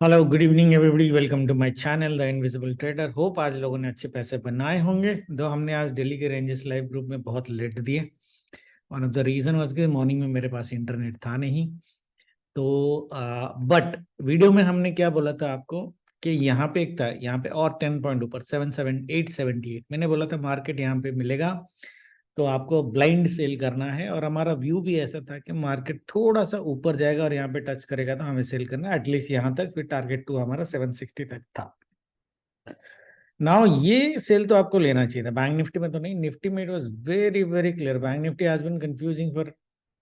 Hello good evening everybody, welcome to my channel the invisible trader. Hope आज लोगों ने अच्छे पैसे बनाए होंगे। दो हमने आज दिल्ली के रेंजेस लाइव ग्रुप में बहुत लेट दिए। One of the reason was कि मॉर्निंग में मेरे पास इंटरनेट था नहीं। तो बट वीडियो में हमने क्या बोला था आपको कि यहाँ पे एक था, यहाँ पे और 10 पॉइंट ऊपर 77878 मैंने बोला था मार्केट यहाँ पे मिलेगा। तो आपको ब्लाइंड सेल करना है और हमारा व्यू भी ऐसा था कि मार्केट थोड़ा सा ऊपर जाएगा और यहाँ पे टच करेगा तो हमें सेल करना है एटलीस्ट यहाँ तक, फिर टारगेट टू हमारा 760 तक था। नाउ ये सेल तो आपको लेना चाहिए था, बैंक निफ्टी में तो नहीं। निफ्टी में it was very very clear. Bank Nifty has been confusing for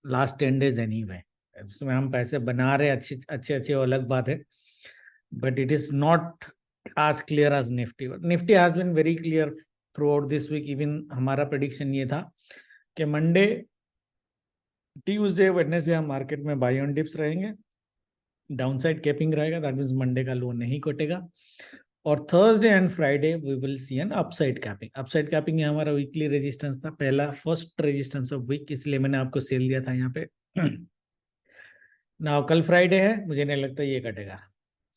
last 10 days anyway. उसमें हम पैसे बना रहे अच्छे अच्छे अच्छे, वो अलग बात है, but it is not as clear as Nifty. Nifty has been very clear throughout this week. Even हमारा prediction ये था कि मंडे ट्यूसडे वेडनेसडे हम मार्केट में बाय ऑन डिप्स रहेंगे, डाउनसाइड कैपिंग रहेगा, दैट मींस मंडे का लो नहीं कटेगा। और Thursday and Friday we will see an upside capping. Upside capping ये हमारा वीकली रेजिस्टेंस था, पहला फर्स्ट रेजिस्टेंस ऑफ वीक, इसलिए मैंने आपको सेल दिया था यहाँ पे। ना कल फ्राइडे है, मुझे नहीं लगता ये कटेगा।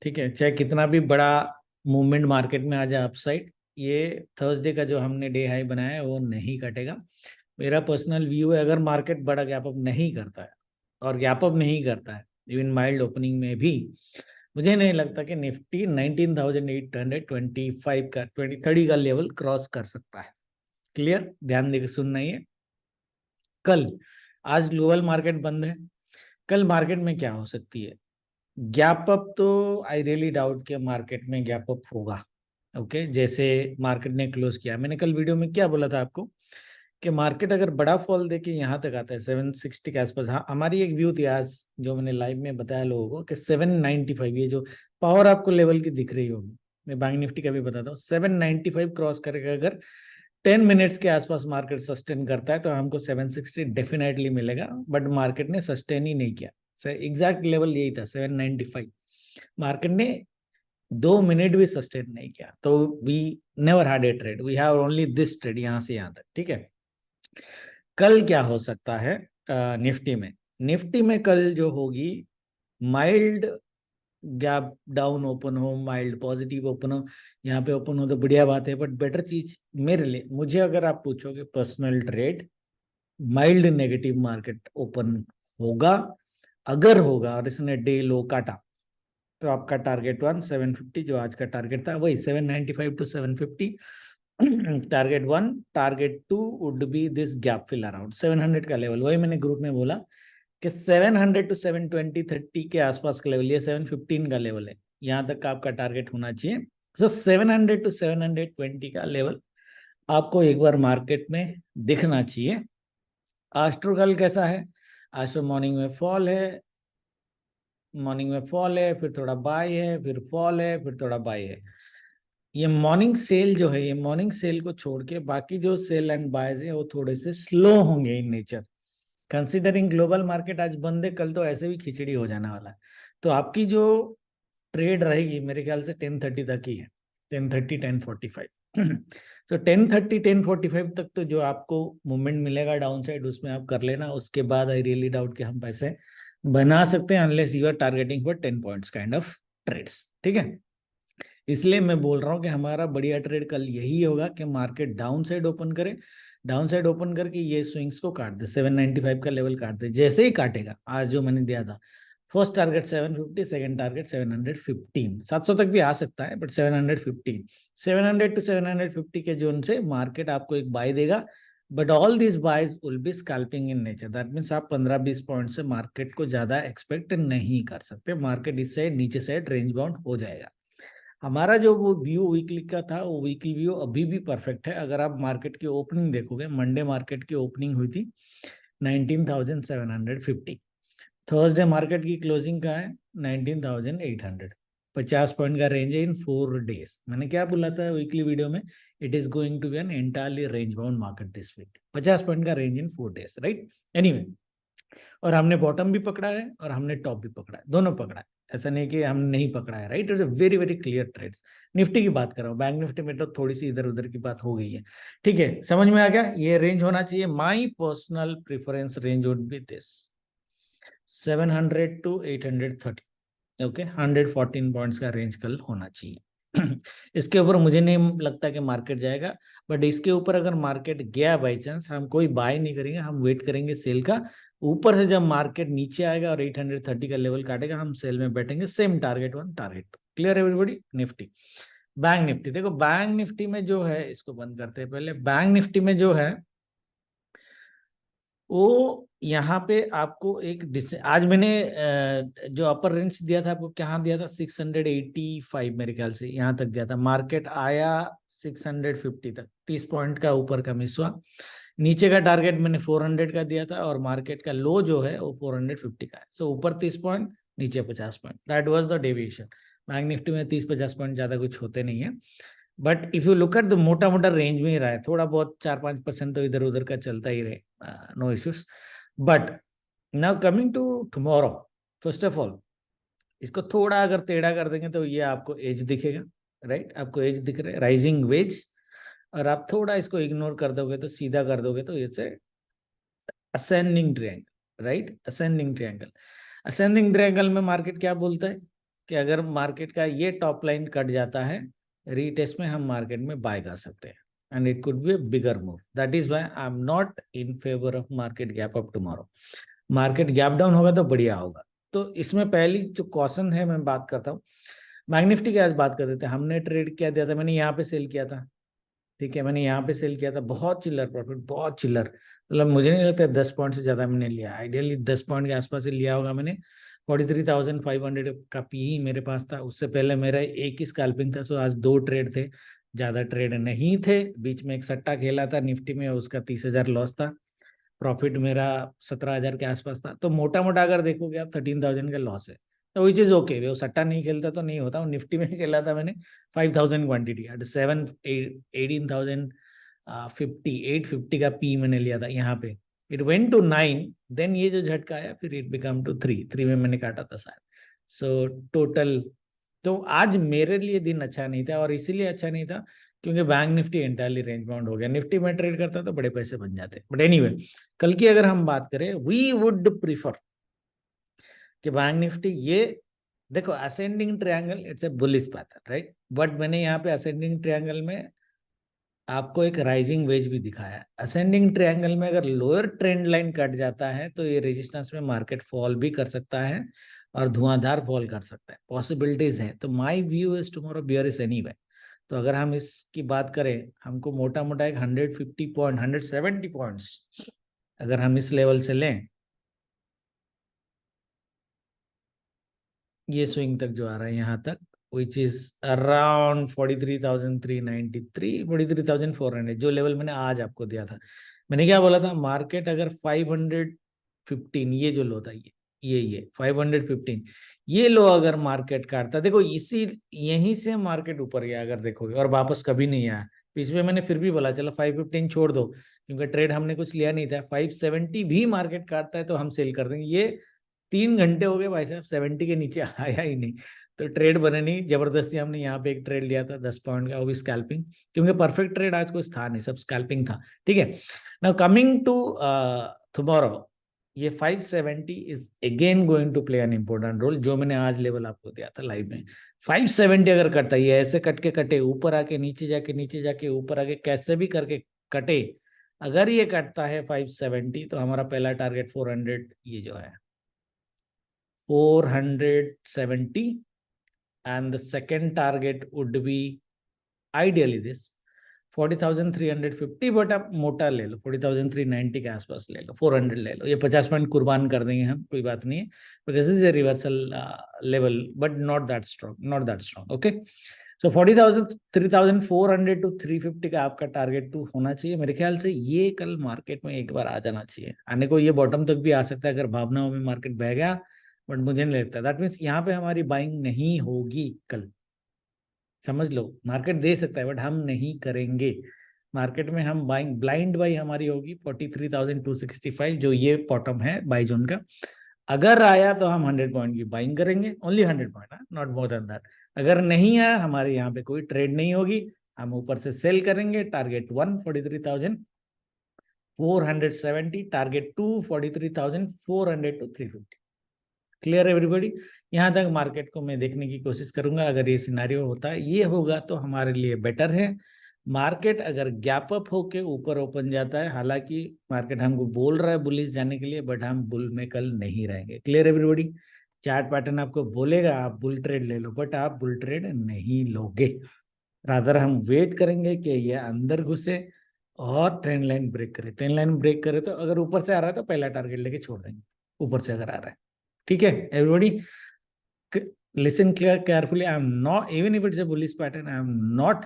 ठीक है, चाहे कितना भी बड़ा मूवमेंट मार्केट में आ जाए अपसाइड, ये थर्सडे का जो हमने डे हाई बनाया है वो नहीं कटेगा। मेरा पर्सनल व्यू है, अगर मार्केट बड़ा गैप अप नहीं करता है, और गैप अप नहीं करता है इवन माइल्ड ओपनिंग में भी, मुझे नहीं लगता कि निफ्टी 19,825 का 2030 का लेवल क्रॉस कर सकता है। क्लियर, ध्यान देकर सुनना ही है। कल, आज ग्लोबल मार्केट बंद है, कल मार्केट में क्या हो सकती है? गैप अप तो आई रियली डाउट कि मार्केट में गैप अप होगा। ओके, जैसे मार्केट ने क्लोज किया, मैंने कल वीडियो में क्या बोला था आपको कि मार्केट अगर बड़ा फॉल देके यहाँ तक आता है 760 के आसपास। हाँ, हमारी एक व्यू थी आज जो मैंने लाइव में बताया लोगों को कि 795, ये जो पावर आपको लेवल की दिख रही होगी, मैं बैंक निफ्टी का भी बताता हूँ, 795 क्रॉस करेगा अगर 10 मिनट्स के आसपास मार्केट सस्टेन करता है तो हमको 760 डेफिनेटली मिलेगा। बट मार्केट ने सस्टेन ही नहीं किया, एग्जैक्ट लेवल यही था 795। मार्केट ने 2 मिनट भी सस्टेन नहीं किया, तो we never had a trade, we have only this trade यहाँ से यहाँ तक। ठीक है, कल क्या हो सकता है निफ्टी में? निफ्टी में कल जो होगी, माइल्ड गैप डाउन ओपन हो, माइल्ड पॉजिटिव ओपन हो, यहाँ पे ओपन हो तो बढ़िया बात है। बट बेटर चीज मेरे लिए, मुझे अगर आप पूछोगे personal trade, mild negative market open होगा। अगर होगा और इसने डे लो काटा तो आपका टारगेट 750, जो आज का टारगेट था वही 795 to 750। Target 1, target 2 would be this gap fill around 700 का लेवल। वही मैंने ग्रुप में बोला कि 700 टू 720 30 के आसपास का लेवल, ये 715 का लेवल है, यहाँ तक का आपका टारगेट होना चाहिए। सो 700 टू 720 का लेवल आपको एक बार मार्केट में दिखना चाहिए। आस्ट्रो कल कैसा है? आस्ट्रो मॉर्निंग में फॉल है, मॉर्निंग में फॉल है, फिर थोड़ा बाय है, फिर फॉल है, फिर थोड़ा बाय है। ये मॉर्निंग सेल जो है, ये मॉर्निंग सेल को छोड़ के बाकी जो सेल एंड बायज है वो थोड़े से स्लो होंगे in nature. Considering global market आज बंद है, कल तो ऐसे भी खिचड़ी हो जाने वाला है। तो आपकी जो ट्रेड रहेगी मेरे ख्याल से 10:30 तक ही है, 10:30 10:45। तो 10:30 10:45 तक तो जो आपको मूवमेंट मिलेगा डाउन साइड उसमें आप कर लेना। उसके बाद आई रियली डाउट कि हम पैसे बना सकते हैं unless you are targeting for 10 points kind of trades. ठीक है, इसलिए मैं बोल रहा हूँ कि हमारा बढ़िया ट्रेड कल यही होगा कि मार्केट डाउन साइड ओपन करे, डाउन साइड ओपन करके ये स्विंग्स को काट दे, 795 का लेवल काट दे। जैसे ही काटेगा, आज जो मैंने दिया था, फर्स्ट टारगेट 750, सेकंड टारगेट 715, 700 तक भी आ सकता है बट 715, 700 टू 750 के जोन से मार्केट आपको एक बाय देगा। But all this buys will be scalping in nature, that means आप 15-20 पॉइंट से मार्केट को ज्यादा एक्सपेक्ट नहीं कर सकते। मार्केट इस साइड नीचे साइड रेंज बाउंड हो जाएगा। हमारा जो वो व्यू वीकली का था, वो वीकली व्यू अभी भी परफेक्ट है। अगर आप मार्केट की ओपनिंग देखोगे, मंडे मार्केट की ओपनिंग हुई थी 19,750, थर्सडे मार्केट की क्लोजिंग का है 19,800। 50 पॉइंट का रेंज है इन 4 डेज। मैंने क्या बोला था वीकली वीडियो में? It is going to be an entirely range bound market this week. 50 point का range in 4 days, right? Anyway, और हमने बॉटम भी पकड़ा है और हमने टॉप भी पकड़ा है, दोनों पकड़ा है। ऐसा नहीं कि हमने नहीं पकड़ा है, right? It's very very clear trades. Nifty की बात कर रहा हूँ, बैंक निफ्टी में तो थोड़ी सी इधर उधर की बात हो गई है। ठीक है, समझ में आ गया? ये रेंज होना चाहिए। My personal preference range would be this 700 to 830। Okay 114 points का रेंज कल होना चाहिए। इसके ऊपर मुझे नहीं लगता कि मार्केट जाएगा, बट इसके ऊपर अगर मार्केट गया बाई चांस, हम कोई बाय नहीं करेंगे, हम वेट करेंगे सेल का। ऊपर से जब मार्केट नीचे आएगा और 830 का लेवल काटेगा, हम सेल में बैठेंगे। Same target 1 target. Clear everybody? Nifty, bank Nifty देखो, बैंक निफ्टी में जो है, इसको बंद करते हैं पहले। बैंक निफ्टी में जो है वो यहाँ पे आपको एक आज मैंने जो अपर रेंज दिया था आपको, क्या दिया था? 685 मेरे ख्याल से यहाँ तक दिया था। मार्केट आया 650 तक, 30 पॉइंट का ऊपर का मिस हुआ। नीचे का टारगेट मैंने 400 का दिया था, और मार्केट का लो जो है वो 450 का है। सो ऊपर 30 पॉइंट, नीचे 50 point, that was the deviation. Bank Nifty में 30-50 पॉइंट ज्यादा कुछ होते नहीं है, but if you look at the मोटा मोटा रेंज में ही रहा है, थोड़ा बहुत 4-5% तो इधर उधर का चलता ही रहे, no issues. But now coming to tomorrow, first of all इसको थोड़ा अगर टेढ़ा कर देंगे तो ये आपको एज दिखेगा, राइट? आपको एज दिख रहा है, राइजिंग वेज। और आप थोड़ा इसको इग्नोर कर दोगे तो, सीधा कर दोगे तो, ये ascending triangle, right? Ascending triangle. Ascending triangle में मार्केट क्या बोलता है कि अगर मार्केट का ये टॉप लाइन कट जाता है, रीटेस्ट में हम मार्केट में बाय कर सकते हैं, and it could be a bigger move. That is why I am not in favour of market gap up tomorrow. Market gap down होगा तो बढ़िया होगा। तो इसमें पहली जो कॉशन है, मैं बात करता हूँ बैंक निफ्टी की। आज बात कर देते हैं। हमने ट्रेड क्या दिया था? मैंने यहाँ पे सेल किया था, ठीक है, मैंने यहाँ पे सेल किया था, बहुत चिल्लर प्रॉफिट, बहुत चिल्लर। मतलब मुझे नहीं लगता 10 पॉइंट से ज्यादा मैंने लिया, आइडियली 10 पॉइंट के आसपास ही लिया होगा मैंने। 43,500 का पी ही मेरे पास था। उससे पहले मेरा एक ही स्कैल्पिंग था, सो आज 2 ट्रेड थे, ज्यादा ट्रेड नहीं थे। बीच में एक सट्टा खेला था निफ्टी में, उसका 30,000 लॉस था। प्रॉफिट मेरा 17,000 के आसपास था। तो मोटा मोटा अगर देखोगे आप, 13,000 का लॉस है, तो विच इज ओके। वो सट्टा नहीं खेलता तो नहीं होता। निफ्टी में खेला था मैंने 5,000 क्वांटिटी एट 18,50 850 का पी मैंने लिया था यहाँ पे। इट वेंट टू 9, देन ये जो झटका आया, फिर इट बिकम टू 3 में मैंने काटा था शायद। सो टोटल, तो आज मेरे लिए दिन अच्छा नहीं था, और इसीलिए अच्छा नहीं था क्योंकि bank Nifty entirely range bound हो गया। निफ्टी में ट्रेड करता तो बड़े पैसे बन जाते। बट एनीवे, कल की अगर हम बात करें, वी वुड प्रिफर कि बैंक निफ्टी ये देखो, ascending triangle it's a bullish pattern, right? But मैंने यहाँ पे असेंडिंग ट्रायंगल में आपको एक राइजिंग वेज भी दिखाया है। असेंडिंग ट्रायंगल में अगर लोअर ट्रेंड लाइन कट जाता है तो ये रेजिस्टेंस में मार्केट फॉल भी कर सकता है, और धुआंधार फॉल कर सकता है, पॉसिबिलिटीज है। तो my view is tomorrow bearish anyway. तो अगर हम इसकी बात करें, हमको मोटा मोटा एक 150 पॉइंट, 170 पॉइंट्स अगर हम इस लेवल से लें, ये स्विंग तक जो आ रहा है यहाँ तक, विच इज अराउंड 43,393, 43,400, जो लेवल मैंने आज आपको दिया था। मैंने क्या बोला था? मार्केट अगर 515, ये जो लो था, ये 515, ये लो अगर मार्केट काटता, देखो इसी यहीं से मार्केट ऊपर गया अगर देखोगे, और वापस कभी नहीं आया। बीच में मैंने फिर भी बोला चलो 515 छोड़ दो, क्योंकि ट्रेड हमने कुछ लिया नहीं था। 570 भी मार्केट काटता है तो हम सेल कर देंगे। ये 3 घंटे हो गए भाई साहब, 70 के नीचे आया ही नहीं, तो ट्रेड बने नहीं। जबरदस्ती हमने यहाँ पे एक ट्रेड लिया था 10 पॉइंट का, वो भी स्कैल्पिंग, क्योंकि परफेक्ट ट्रेड आज कुछ था नहीं, सब स्कैल्पिंग था, ठीक है। नाउ कमिंग टू टुमारो, ये 570 is again going to play an important role. जो मैंने आज लेवल आपको दिया था लाइव में, 570 अगर कटता है, ये ऐसे कट के कटे, ऊपर आके नीचे जाके, नीचे जाके ऊपर आके, कैसे भी करके कटे, अगर ये कटता है 570, तो हमारा पहला टारगेट 400, ये जो है 470, and the second target would be ideally this 40,350, but आप मोटा ले लो, 40,390 के आसपास ले लो, 400 ले लो, ये 50 पॉइंट कुर्बान कर देंगे हम, कोई बात नहीं है, because this is a reversal level, but not that strong, not that strong. Okay, so 40,000, 3,400 to 350 का आपका टारगेट टू होना चाहिए मेरे ख्याल से। ये कल मार्केट में एक बार आ जाना चाहिए, आने को ये बॉटम तक भी आ सकता है अगर भावनाओं में मार्केट बह गया, बट मुझे नहीं लगता। दैट मीन्स यहाँ पे हमारी बाइंग नहीं होगी कल, समझ लो। मार्केट दे सकता है बट हम नहीं करेंगे। मार्केट में हम बाइंग, ब्लाइंड बाई हमारी होगी 43,265, जो ये बॉटम है बाई जोन का। अगर आया तो हम 100 पॉइंट की बाइंग करेंगे, only 100 point, not more than that. अगर नहीं आया, हमारे यहाँ पे कोई ट्रेड नहीं होगी, हम ऊपर से सेल करेंगे। Target 1 43,470, target 2 43,400 to 350। Clear everybody? यहाँ तक मार्केट को मैं देखने की कोशिश करूंगा। अगर ये सिनारियो होता है, ये होगा तो हमारे लिए बेटर है। मार्केट अगर गैप अप होके ऊपर ओपन जाता है, हालांकि मार्केट हमको बोल रहा है बुलिश जाने के लिए, बट हम बुल में कल नहीं रहेंगे। Clear everybody? चार्ट पैटर्न आपको बोलेगा आप बुल ट्रेड ले लो, बट आप बुल ट्रेड नहीं लोगे। रादर हम वेट करेंगे कि ये अंदर घुसे और ट्रेंड लाइन ब्रेक करे। ट्रेंड लाइन ब्रेक करे तो अगर ऊपर से आ रहा है तो पहला टारगेट लेके छोड़ देंगे, ऊपर से अगर आ रहा है। ठीक है everybody? Listen clear carefully. I am not, even if it's a bullish pattern, I am not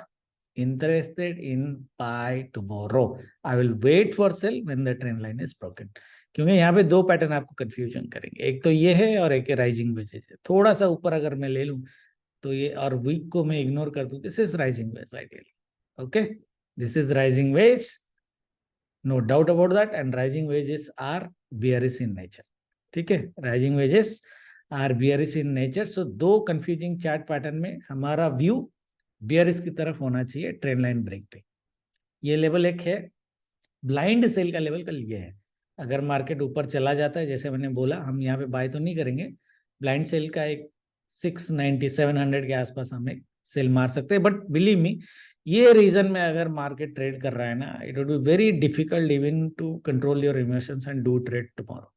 interested in buy tomorrow. I will wait for sell when the trend line is broken. क्योंकि यहाँ पे दो pattern आपको confusion करेंगे, एक तो ये है और एक है राइजिंग वेजेस है। थोड़ा सा ऊपर अगर मैं ले लूं तो ये, और वीक को मैं इग्नोर कर दूं, this is rising wedge ideally. Okay, this is rising wedge, no doubt about that. And rising wedges are bearish in nature. ठीक है, rising wedges are bearish in nature. So दो कंफ्यूजिंग चार्ट पैटर्न में हमारा view bearish की तरफ होना चाहिए trend line break पे। ये लेवल एक है। ब्लाइंड सेल का लेवल कल ये है, अगर मार्केट ऊपर चला जाता है, जैसे मैंने बोला हम यहाँ पे बाय तो नहीं करेंगे, ब्लाइंड सेल का एक 690 700 के आसपास हम एक सेल मार सकते हैं। बट बिलीव मी, ये रीजन में अगर मार्केट ट्रेड कर रहा है ना, it would be very difficult even to control your emotions and do trade tomorrow.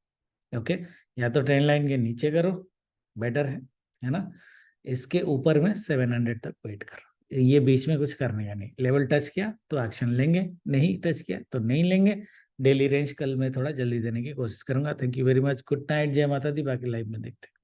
Okay, या तो ट्रेंड लाइन के नीचे करो, बेटर है ना, इसके ऊपर में 700 तक वेट करो। ये बीच में कुछ करने का नहीं। लेवल टच किया तो एक्शन लेंगे, नहीं टच किया तो नहीं लेंगे। डेली रेंज कल मैं थोड़ा जल्दी देने की कोशिश करूंगा। Thank you very much, good night, जय माता दी। बाकी लाइव में देखते हैं।